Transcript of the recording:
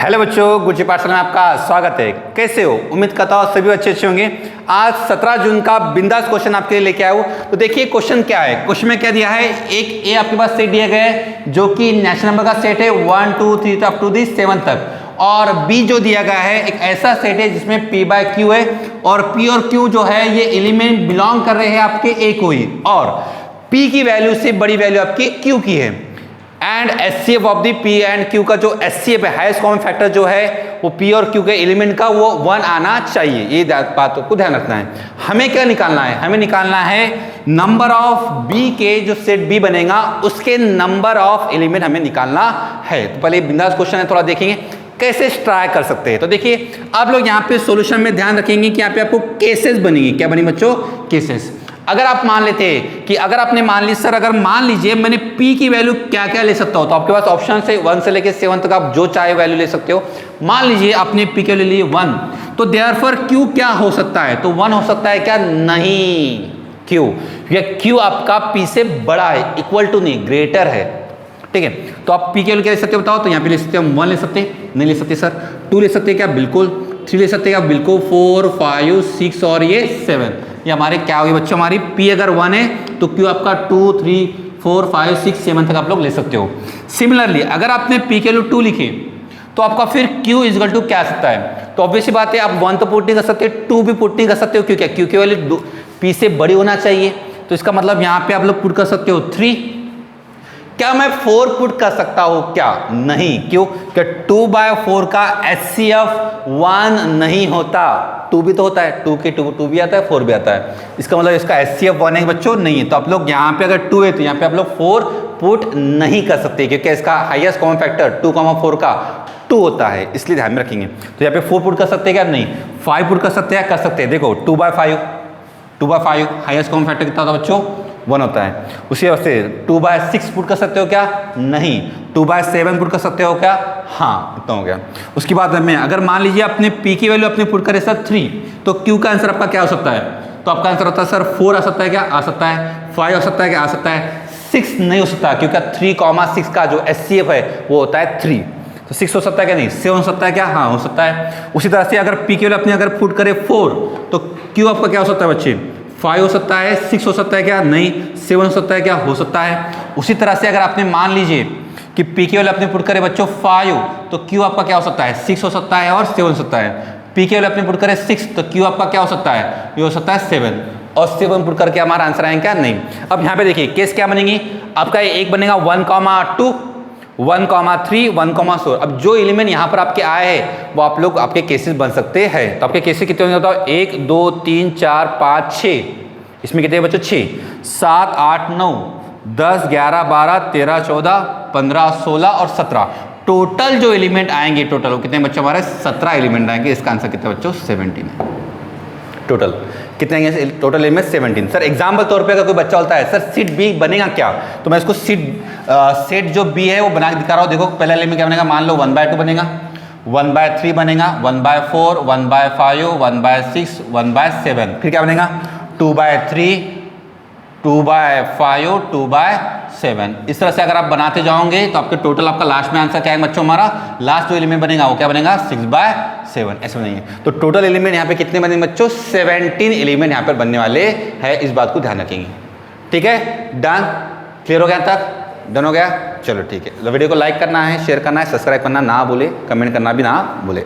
Hello बच्चों, गुरुजी पाठशाला में आपका स्वागत है। कैसे हो? उम्मीद करता हूँ सभी बच्चे अच्छे होंगे। आज 17 जून का बिंदास क्वेश्चन आपके लिए लेके आया हूँ। तो देखिए क्वेश्चन क्या है। क्वेश्चन में क्या दिया है, एक ए आपके पास सेट दिया गया है जो कि नेचुरल नंबर का सेट है 1 2 3 अप टू दी 7 तक, और बी जो दिया गया है एक ऐसा सेट है जिसमेम पी बाय क्यू है, और पी और क्यू जो है ये एलिमेंट बिलोंग कर रहे हैं आपके ए को ही, और पी की वैल्यू से बड़ी वैल्यू आपकी क्यू की है। And HCF of the P and Q का जो एचसीएफ है, हाईएस्ट कॉमन फैक्टर जो है वो पी और क्यू के एलिमेंट का वो 1 आना चाहिए। ये बातों को ध्यान रखना है। हमें क्या निकालना है, हमें निकालना है नंबर ऑफ बी के जो सेट बी बनेगा उसके नंबर ऑफ एलिमेंट हमें निकालना है। तो पहले बिंदास क्वेश्चन है, थोड़ा देखेंगे कैसे ट्राई कर सकते हैं। तो देखिए आप लोग यहाँ पे सॉल्यूशन में ध्यान रखेंगे कि यहाँ पे आपको केसेस बनेंगे। क्या बनेंगे बच्चों? केसेस। अगर आप मान लेते हैं कि अगर आपने मान ली सर, अगर मान लीजिए मैंने P की वैल्यू क्या क्या ले सकता हूं, तो आपके पास ऑप्शन से 1 से लेके 7 तक आप जो चाहे वैल्यू ले सकते हो। मान लीजिए आपने P के लिए 1, तो देयरफॉर Q क्या हो सकता है? तो 1 हो सकता है क्या? नहीं, Q, क्योंकि Q आपका P से बड़ा है, इक्वल टू नहीं, ग्रेटर है। ठीक है, तो आप P के लिए क्या ले सकते हो बताओ? तो यहाँ पे ले सकते हैं 1 ले सकते हैं, नहीं ले सकते सर। 2 ले सकते हैं क्या? बिल्कुल। 3 ले सकते हैं क्या? बिल्कुल। 4 5 6 और ये 7, ये हमारे क्या होगी बच्चों? हमारी P अगर 1 है तो Q आपका 2 3 4 5 6 7 तक आप लोग ले सकते हो। सिमिलरली अगर आपने P के लिए 2 लिखे तो आपका फिर Q इजगल टू क्या आ सकता है? तो ऑब्वियस सी बात है, आप 1 तो पुट नहीं कर सकते, 2 भी पुट नहीं कर सकते हो, क्योंकि Q की वैल्यू P से बड़ी होना चाहिए। तो इसका मतलब यहाँ पे आप लोग पुट कर सकते हो 3। क्या मैं 4 पुट कर सकता हूं क्या? नहीं। क्यों? कि 2 बाय 4 का HCF 1 नहीं होता। 2 भी तो होता है, 2 के 2 भी आता है, 4 भी आता है। इसका मतलब इसका HCF 1 है बच्चों, नहीं है। तो आप लोग यहाँ पे अगर 2 है तो यहाँ पे आप लोग 4 पुट नहीं कर सकते, क्योंकि इसका हाईएस्ट कॉमन फैक्टर 2,4 का 2 होता है, इसलिए ध्यान में रखेंगे। तो यहाँ पे 4 पुट कर सकते हैं क्या? नहीं। 5 पुट कर सकते हैं? कर सकते हैं। देखो 2 बाय 5 हाईएस्ट कॉमन फैक्टर कितना होता है बच्चों? 1 होता है। उसी वजह से 2 बाय 6 पुट कर सकते हो क्या? नहीं। 2 बाय 7 पुट कर सकते हो क्या? हाँ, इतना हो गया। उसके बाद में अगर मान लीजिए अपने P की वैल्यू अपने पुट करे सर 3, तो Q का आंसर आपका क्या हो सकता है? तो आपका आंसर होता है सर 4 आ सकता है क्या? आ सकता है। 5 आ सकता है क्या? आ सकता है। 6 नहीं हो सकता, क्योंकि 3,6 का जो HCF है वो होता है 3। तो 6 हो सकता है क्या? नहीं। 7 हो सकता है क्या? हाँ, हो सकता है। उसी तरह से अगर P की वैल्यू अपने अगर पुट करे 4, तो Q आपका क्या हो सकता है बच्चे? 5 हो सकता है। 6 हो सकता है क्या? नहीं। 7 हो सकता है क्या? हो सकता है। उसी तरह से अगर आपने मान लीजिए कि P की वैल्यू अपने पुट करे बच्चों 5, तो Q आपका क्या हो सकता है? 6 हो सकता है और 7 हो सकता है। P की वैल्यू अपने पुट करे 6, तो Q आपका क्या हो सकता है? ये हो सकता है 7, और 7 पुट करके हमारा आंसर आएगा क्या? नहीं। अब यहाँ पे देखिए केस क्या बनेंगी आपका? एक बनेगा 1,2 1,3 1,4। अब जो एलिमेंट यहाँ पर आपके आए हैं वो आप लोग आपके केसेस बन सकते हैं। तो आपके केसेस कितने होंगे बताओ? 1 2 3 4 5 6। इसमें कितने बच्चों? 6 7 8 9 10 11 12 13 14 15 16 और 17। टोटल जो एलिमेंट आएंगे, टोटल वो कितने बच्चों? हमारे 17 एलिमेंट आएंगे। इसका आंसर कितने बच्चों? 17 है। टोटल कितने आएंगे? Total element 17। सर एग्जाम्पल तौर पे अगर कोई बच्चा बोलता है सर सीट बी बनेगा क्या, तो मैं इसको सेट जो बी है वो बना के दिखा रहा हूँ। देखो पहला एलिमेंट क्या बनेगा? मान लो 1/2 बनेगा, 1/3 बनेगा, 1/4 1/5 1/6 1/7। फिर क्या बनेगा? 2/3 2/5 2/7। इस तरह से अगर आप बनाते जाओगे तो आपके टोटल आपका लास्ट में आंसर क्या है बच्चों? हमारा लास्ट जो एलिमेंट बनेगा वो क्या बनेगा? 6/7। ऐसे बनेंगे। तो टोटल एलिमेंट यहाँ पे कितने बनेंगे बच्चों? 17 एलिमेंट यहाँ पर बनने वाले हैं। इस बात को ध्यान रखेंगे। ठीक है, डन? क्लियर हो गया तक? डन हो गया? चलो ठीक है। वीडियो को लाइक करना है, शेयर करना है, सब्सक्राइब करना ना भूले, कमेंट करना भी ना भूले।